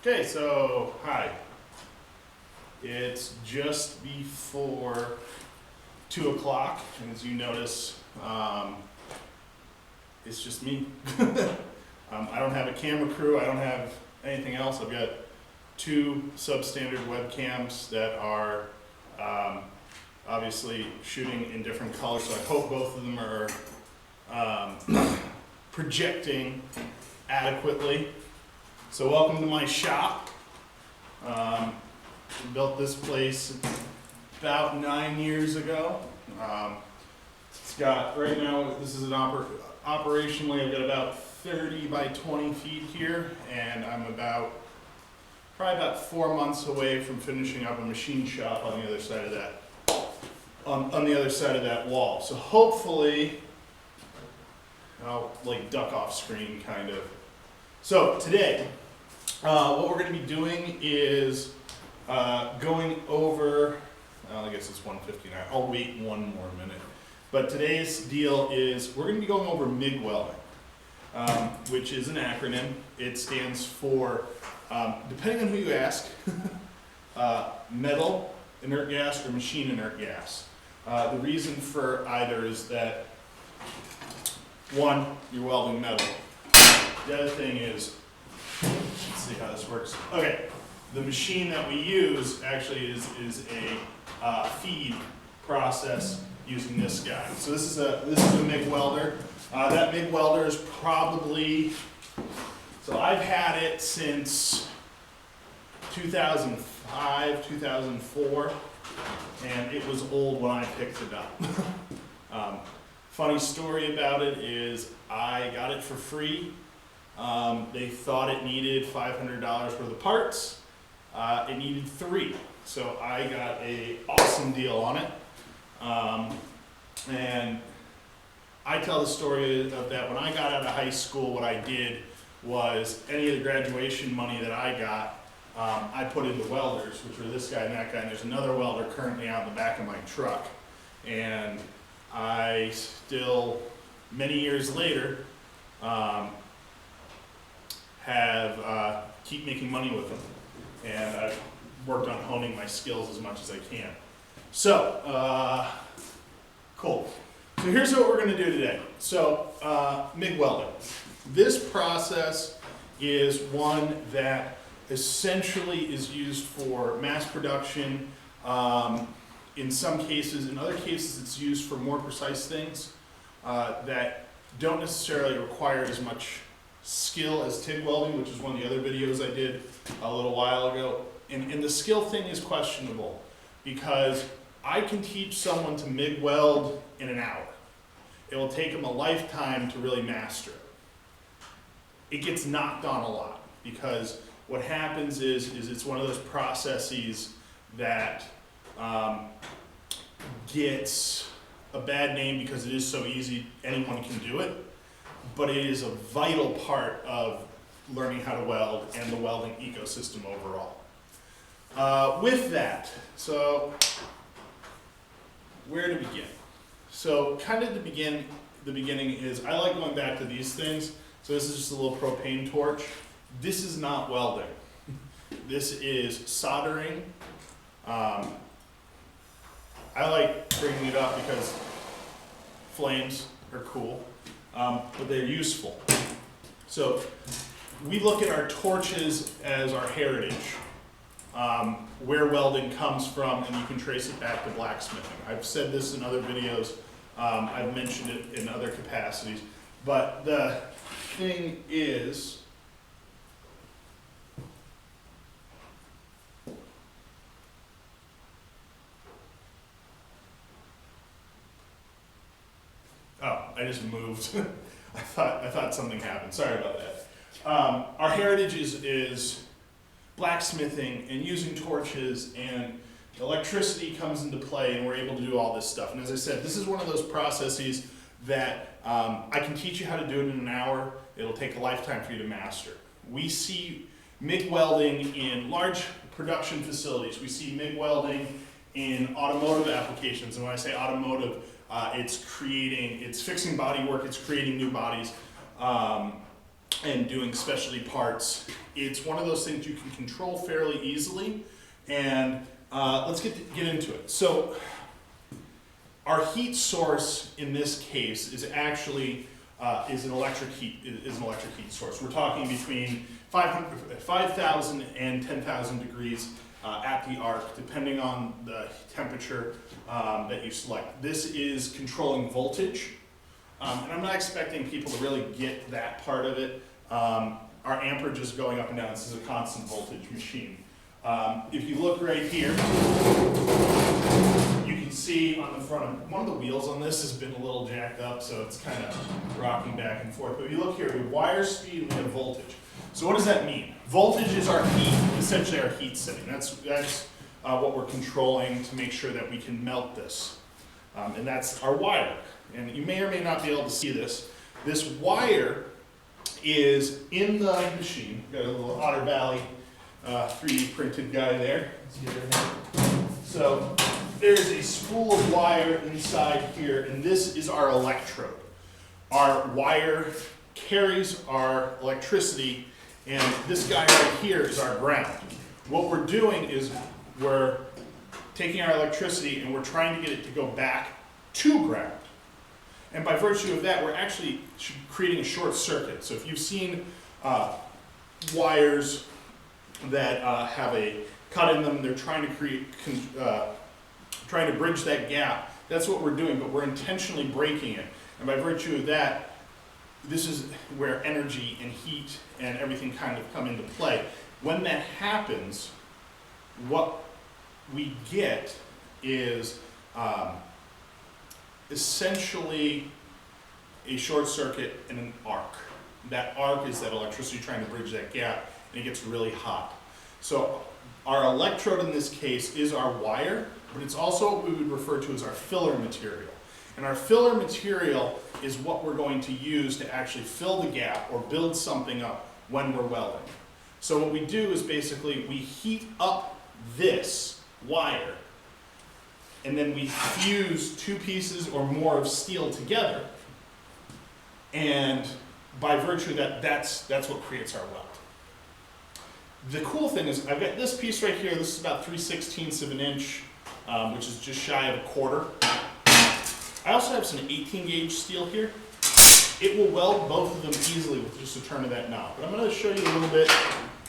Okay, so hi. It's just before 2 o'clock, and as you notice, it's just me. I don't have a camera crew, I don't have anything else. I've got two substandard webcams that are obviously shooting in different colors, so I hope both of them are projecting adequately. So welcome to my shop. We built this place about 9 years ago. It's got, right now, this is an operationally, I've got about 30 by 20 feet here, and I'm probably about 4 months away from finishing up a machine shop on the other side of that, on the other side of that wall. So hopefully, I'll like duck off screen kind of. So today, what we're going to be doing is going over, I guess it's 1:59, I'll wait one more minute. But today's deal is we're going to be going over MIG welding, which is an acronym. It stands for, depending on who you ask, metal, inert gas, or machine inert gas. The reason for either is that, one, you're welding metal. The other thing is, let's see how this works. Okay, the machine that we use actually is a feed process using this guy. So this is a MIG welder. That MIG welder is probably, so I've had it since 2005, 2004, and it was old when I picked it up. Funny story about it is I got it for free. They thought it needed $500 worth of parts. It needed 3, so I got an awesome deal on it. And I tell the story of that when I got out of high school, what I did was any of the graduation money that I got, I put into welders, which were this guy and that guy, and there's another welder currently out in the back of my truck. And I still, many years later, keep making money with them. And I've worked on honing my skills as much as I can. So, cool. So here's what we're gonna do today. So, MIG welding. This process is one that essentially is used for mass production. In some cases, in other cases, it's used for more precise things that don't necessarily require as much skill as TIG welding, which is one of the other videos I did a little while ago. And the skill thing is questionable because I can teach someone to MIG weld in an hour. It will take them a lifetime to really master it. It gets knocked on a lot because what happens is it's one of those processes that gets a bad name because it is so easy, anyone can do it, but it is a vital part of learning how to weld and the welding ecosystem overall. With that, so where to begin? So kind of the beginning is, I like going back to these things. So this is just a little propane torch. This is not welding. This is soldering. I like bringing it up because flames are cool, but they're useful. So we look at our torches as our heritage, where welding comes from, and you can trace it back to blacksmithing. I've said this in other videos, I've mentioned it in other capacities, but the thing is, I just moved. I thought something happened. Sorry about that. Our heritage is blacksmithing and using torches, and electricity comes into play, and we're able to do all this stuff. And as I said, this is one of those processes that I can teach you how to do it in an hour. It'll take a lifetime for you to master. We see MIG welding in large production facilities. We see MIG welding in automotive applications. And when I say automotive, it's fixing body work, it's creating new bodies. and doing specialty parts, it's one of those things you can control fairly easily. And let's get into it. So our heat source in this case is actually is an electric heat source. We're talking between 5,000 and 10,000 degrees at the arc, depending on the temperature that you select. This is controlling voltage, and I'm not expecting people to really get that part of it. Our amperage is going up and down. This is a constant voltage machine. If you look right here, you can see on the front, one of the wheels on this has been a little jacked up, so it's kind of rocking back and forth. But if you look here, we have wire speed and we have voltage. So what does that mean? Voltage is our heat, essentially our heat setting. That's what we're controlling to make sure that we can melt this. And that's our wire. And you may or may not be able to see this. This wire is in the machine. We've got a little Otter Valley 3D printed guy there. Let's get it in. So there's a spool of wire inside here, and this is our electrode. Our wire carries our electricity, and this guy right here is our ground. What we're doing is we're taking our electricity and we're trying to get it to go back to ground. And by virtue of that, we're actually creating a short circuit. So if you've seen wires that have a cut in them, they're trying to trying to bridge that gap. That's what we're doing, but we're intentionally breaking it. And by virtue of that, this is where energy and heat and everything kind of come into play. When that happens, what we get is essentially a short circuit and an arc. That arc is that electricity trying to bridge that gap, and it gets really hot. So our electrode in this case is our wire, but it's also what we would refer to as our filler material. And our filler material is what we're going to use to actually fill the gap or build something up when we're welding. So what we do is basically we heat up this wire, and then we fuse two pieces or more of steel together. And by virtue of that, that's what creates our weld. The cool thing is I've got this piece right here. This is about 3/16 of an inch, which is just shy of a quarter. I also have some 18 gauge steel here. It will weld both of them easily with just a turn of that knob. But I'm going to show you a little bit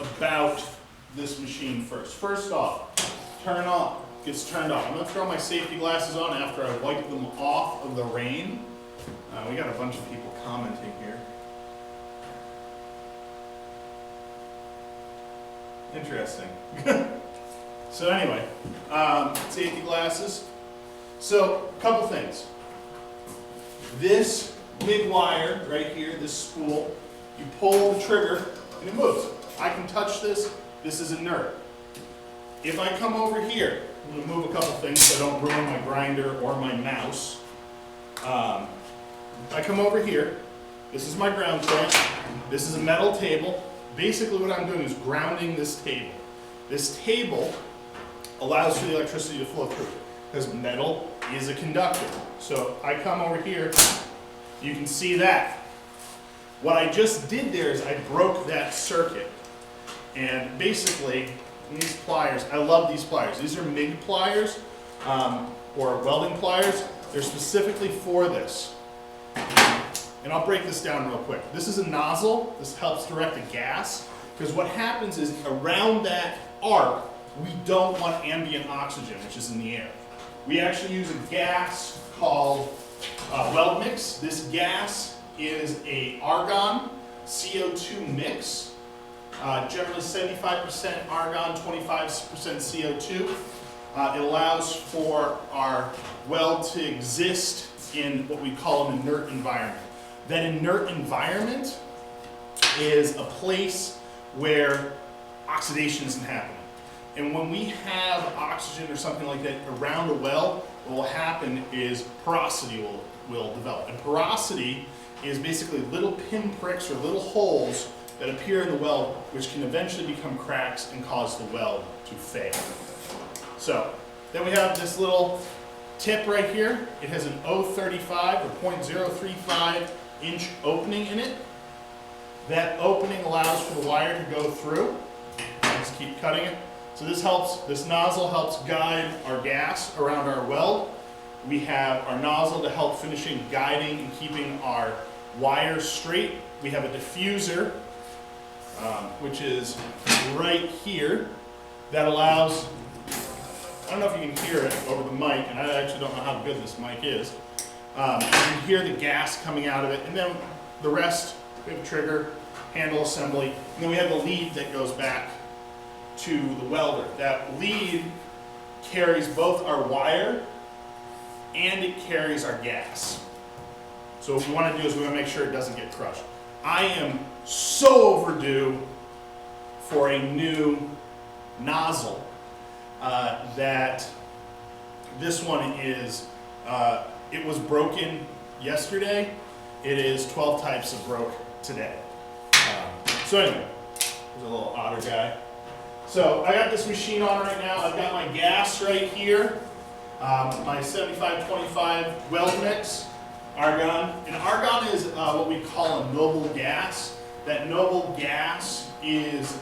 about this machine first. First off, turn on. Gets turned off. I'm going to throw my safety glasses on after I wipe them off of the rain. We got a bunch of people commenting here. Interesting. So anyway, safety glasses. So a couple things. This MIG wire right here, this spool, you pull the trigger and it moves. I can touch this. This is inert. If I come over here, I'm going to move a couple things so I don't ruin my grinder or my mouse. I come over here. This is my ground clamp. This is a metal table. Basically what I'm doing is grounding this table. This table allows for the electricity to flow through because metal is a conductor. So I come over here, you can see that. What I just did there is I broke that circuit. And basically, these pliers, I love these pliers. These are MIG pliers or welding pliers. They're specifically for this. And I'll break this down real quick. This is a nozzle. This helps direct the gas. Because what happens is around that arc, we don't want ambient oxygen, which is in the air. We actually use a gas called weld mix. This gas is a argon CO2 mix. Generally 75% argon, 25% CO2. It allows for our weld to exist in what we call an inert environment. That inert environment is a place where oxidation isn't happening. And when we have oxygen or something like that around a weld, what will happen is porosity will develop. And porosity is basically little pinpricks or little holes that appear in the weld, which can eventually become cracks and cause the weld to fail. So then we have this little tip right here. It has an 0.35 or 0.035 inch opening in it. That opening allows for the wire to go through. I just keep cutting it. So this nozzle helps guide our gas around our weld. We have our nozzle to help finishing guiding and keeping our wires straight. We have a diffuser, which is right here, that allows, I don't know if you can hear it over the mic, and I actually don't know how good this mic is. You can hear the gas coming out of it, and then the rest, we have a trigger, handle assembly, and then we have the lead that goes back to the welder. That lead carries both our wire and it carries our gas. So what we want to do is we want to make sure it doesn't get crushed. I am so overdue for a new nozzle that this one is, it was broken yesterday. It is 12 types of broke today. So anyway, there's a little otter guy. So I got this machine on right now. I've got my gas right here, my 75-25 weld mix, argon. And argon is what we call a noble gas. That noble gas is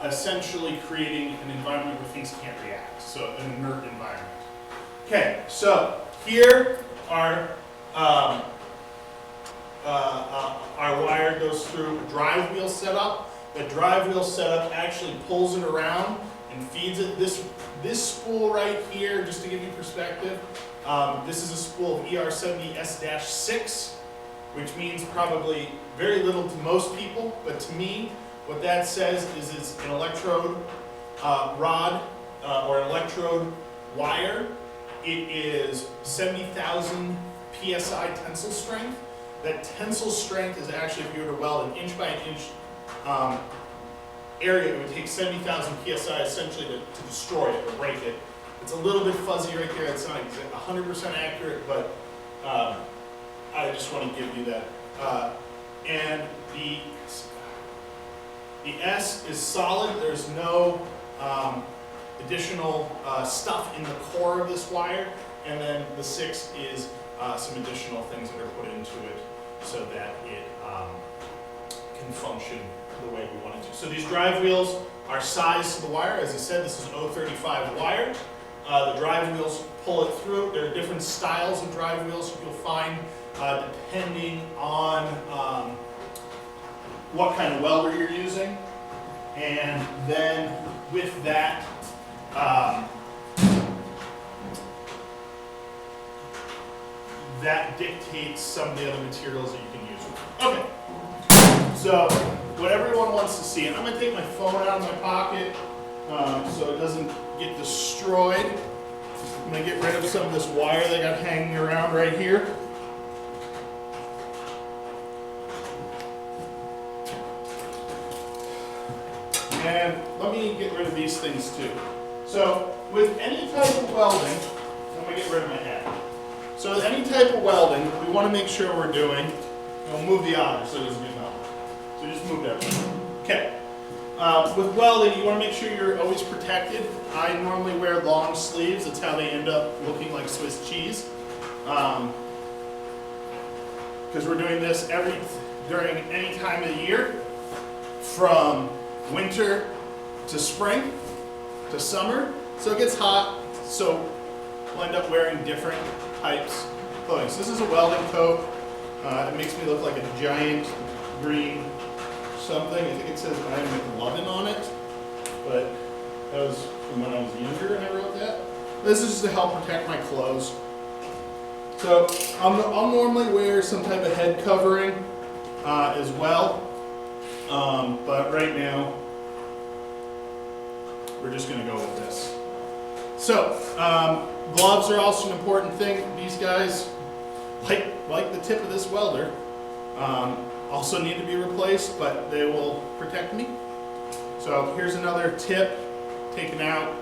essentially creating an environment where things can't react, so an inert environment. Okay, so here our wire goes through a drive wheel setup. The drive wheel setup actually pulls it around and feeds it. This spool right here, just to give you perspective, this is a spool of ER70S-6, which means probably very little to most people, but to me, what that says is it's an electrode rod or an electrode wire. It is 70,000 PSI tensile strength. That tensile strength is actually, if you were to weld an inch by an inch area, it would take 70,000 PSI essentially to destroy it or break it. It's a little bit fuzzy right there. It's not 100% accurate, but I just want to give you that. And the S is solid. There's no additional stuff in the core of this wire. And then the 6 is some additional things that are put into it so that it can function the way we want it to. So these drive wheels are sized to the wire. As I said, this is 035 wire. The drive wheels pull it through. There are different styles of drive wheels you'll find depending on what kind of welder you're using. And then with that, that dictates some of the other materials that you can use. Okay, so what everyone wants to see, and I'm going to take my phone out of my pocket so it doesn't get destroyed. I'm going to get rid of some of this wire that I got hanging around right here. And let me get rid of these things too. So with any type of welding, I'm going to get rid of my hat. So with any type of welding, we want to make sure we're doing, and we'll move the otter so it doesn't get melted. So just move everything. Okay. With welding, you want to make sure you're always protected. I normally wear long sleeves. That's how they end up looking like Swiss cheese. Because we're doing this during any time of the year, from winter to spring to summer. So it gets hot, so we'll end up wearing different types of clothing. So this is a welding coat. It makes me look like a giant green something. I think it says I'm McLovin on it, but that was from when I was younger and I wrote that. This is just to help protect my clothes. So I'll normally wear some type of head covering as well, but right now we're just going to go with this. So gloves are also an important thing. These guys, like the tip of this welder, also need to be replaced, but they will protect me. So here's another tip taken out.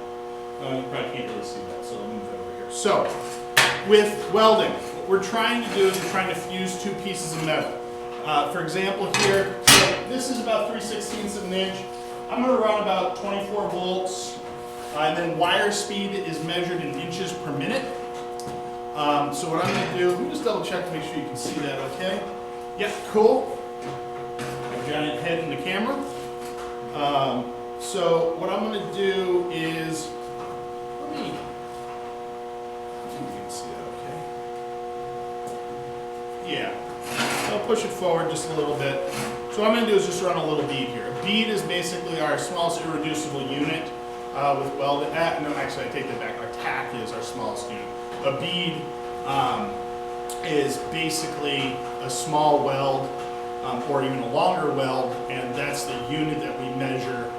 You probably can't really see that, so I'll move it over here. So with welding, what we're trying to do is we're trying to fuse two pieces of metal. For example here, so this is about 3/16 of an inch. I'm going to run about 24 volts, and then wire speed is measured in inches per minute. So what I'm going to do, let me just double check to make sure you can see that okay. Yeah, cool. Giant head in the camera. So what I'm going to do is, I think you can see that okay. Yeah, I'll push it forward just a little bit. So what I'm going to do is just run a little bead here. A bead is basically our smallest irreducible unit with welded. No, actually, I take that back. Our tack is our smallest unit. A bead is basically a small weld or even a longer weld, and that's the unit that we measure.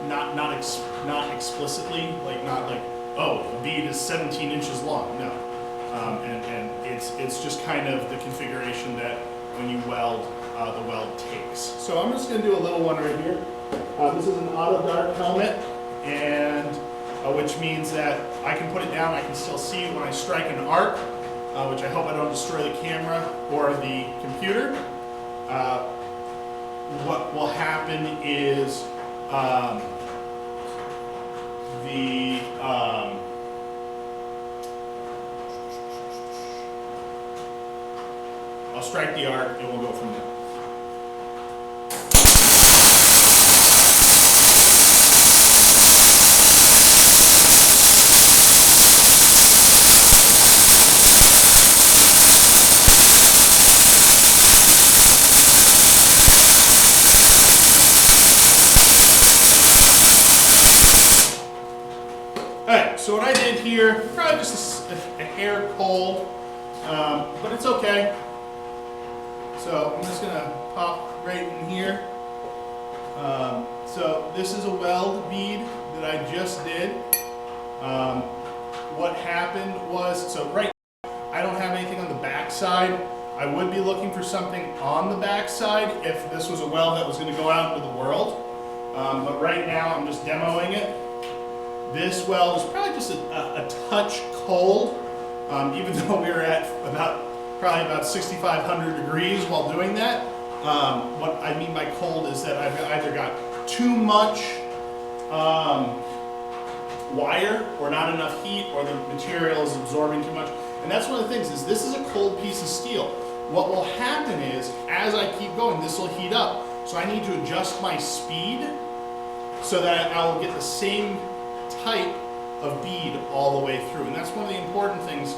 Not explicitly, not like, oh, a bead is 17 inches long. No, and it's just kind of the configuration that when you weld, the weld takes. So I'm just going to do a little one right here. This is an auto dart helmet, and which means that I can put it down. I can still see it when I strike an arc, which I hope I don't destroy the camera or the computer. What will happen is I'll strike the arc and we'll go from there. Alright, so what I did here, probably just a hair cold, but it's okay. So I'm just going to pop right in here. So this is a weld bead that I just did. What happened was, so right now I don't have anything on the back side. I would be looking for something on the back side if this was a weld that was going to go out into the world. But right now I'm just demoing it. This weld is probably just a touch cold, even though we were at probably about 6,500 degrees while doing that. What I mean by cold is that I've either got too much wire or not enough heat, or the material is absorbing too much. And that's one of the things, is this is a cold piece of steel. What will happen is, as I keep going, this will heat up. So I need to adjust my speed so that I will get the same type of bead all the way through. And that's one of the important things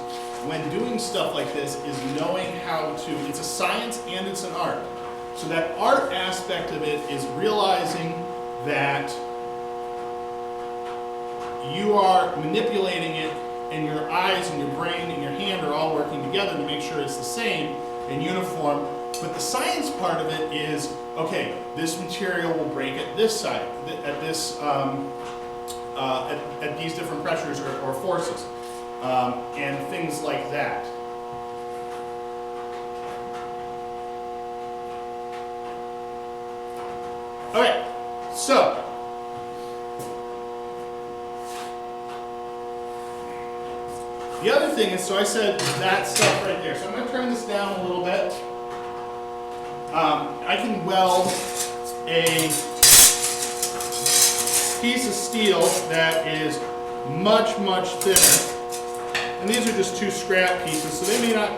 when doing stuff like this, is knowing how to, it's a science and it's an art. So that art aspect of it is realizing that you are manipulating it, and your eyes and your brain and your hand are all working together to make sure it's the same and uniform. But the science part of it is, okay, this material will break at this side, at this at these different pressures or forces, and things like that. Okay, so the other thing is, so I said that stuff right there. So I'm going to turn this down a little bit. I can weld a piece of steel that is much, much thinner. And these are just two scrap pieces, so they may not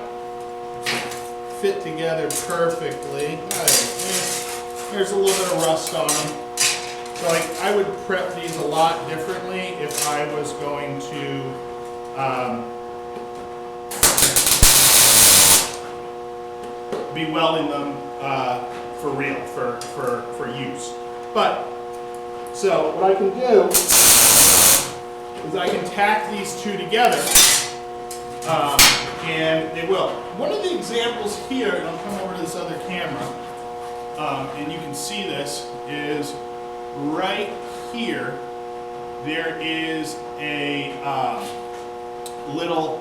fit together perfectly. There's a little bit of rust on them. So I would prep these a lot differently if I was going to be welding them for real, for use. But, so what I can do is I can tack these two together, and they will. One of the examples here, and I'll come over to this other camera, and you can see this, is right here, there is a little,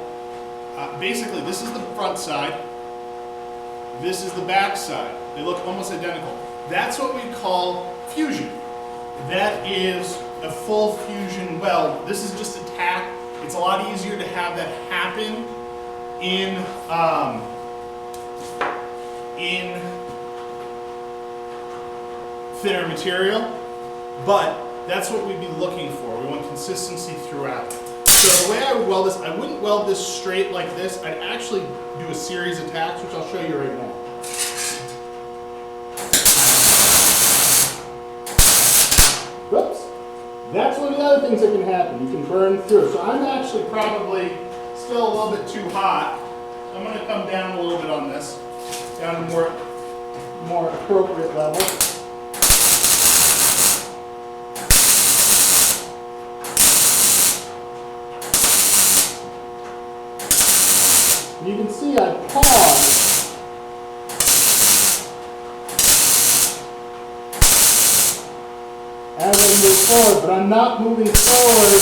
basically this is the front side, this is the back side. They look almost identical. That's what we call fusion. That is a full fusion weld. This is just a tack. It's a lot easier to have that happen in thinner material, but that's what we'd be looking for. We want consistency throughout. So the way I would weld this, I wouldn't weld this straight like this. I'd actually do a series of tacks, which I'll show you right now. That's one of the other things that can happen. You can burn through. So I'm actually probably still a little bit too hot. I'm going to come down a little bit on this, down to more appropriate level. You can see I paused as I move forward, but I'm not moving forward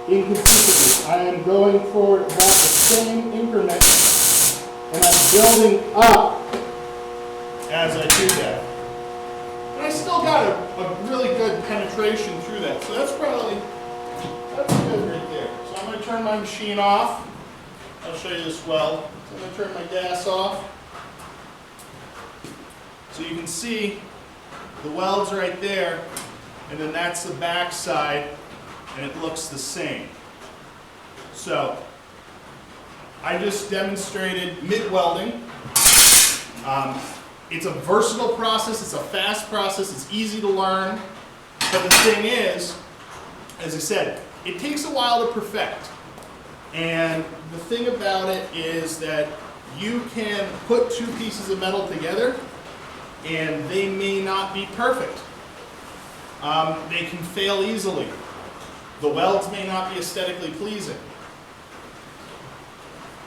inconsistently. I am going forward about the same increment, and I'm building up as I do that. And I still got a really good penetration through that, so that's good right there. So I'm going to turn my machine off. I'll show you this weld. So I'm going to turn my gas off. So you can see the weld's right there, and then that's the back side, and it looks the same. So I just demonstrated MIG welding. It's a versatile process, it's a fast process, it's easy to learn, but the thing is, as I said, it takes a while to perfect. And the thing about it is that you can put two pieces of metal together and they may not be perfect. They can fail easily. The welds may not be aesthetically pleasing.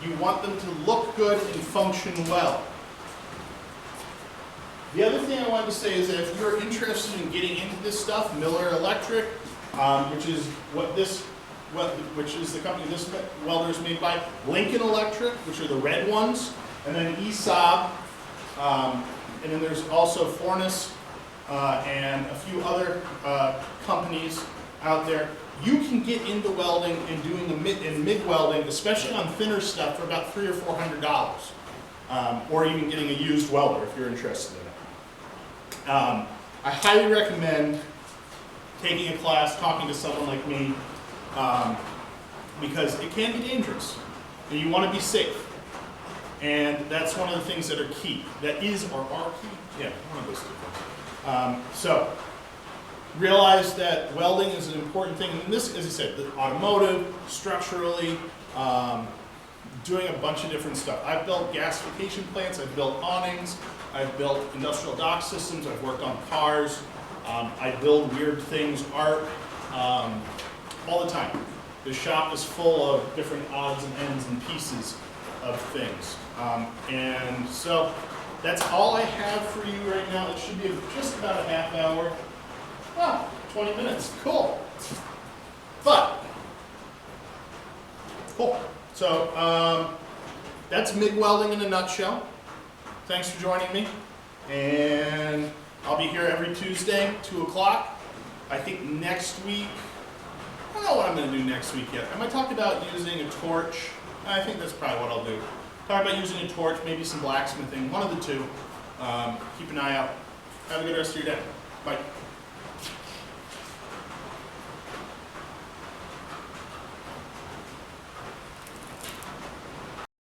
You want them to look good and function well. The other thing I wanted to say is that if you're interested in getting into this stuff, Miller Electric, which is the company this welder is made by, Lincoln Electric, which are the red ones, and then ESAB, and then there's also Fornis and a few other companies out there. You can get into welding and doing MIG welding, especially on thinner stuff, for about $300 or $400, or even getting a used welder if you're interested in it. I highly recommend taking a class, talking to someone like me, because it can be dangerous. And you want to be safe. And that's one of the things that are key. That is or are key. Yeah, one of those two things. So realize that welding is an important thing. And this, as I said, the automotive, structurally, doing a bunch of different stuff. I've built gasification plants, I've built awnings, I've built industrial dock systems, I've worked on cars, I build weird things, art, all the time. The shop is full of different odds and ends and pieces of things. And so that's all I have for you right now. It should be just about a half hour. Well, 20 minutes, cool. But, cool. So that's MIG welding in a nutshell. Thanks for joining me. And I'll be here every Tuesday, 2 o'clock. I think next week, I don't know what I'm going to do next week yet. I might talk about using a torch. I think that's probably what I'll do. Talk about using a torch, maybe some blacksmithing, one of the two. Keep an eye out. Have a good rest of your day. Bye.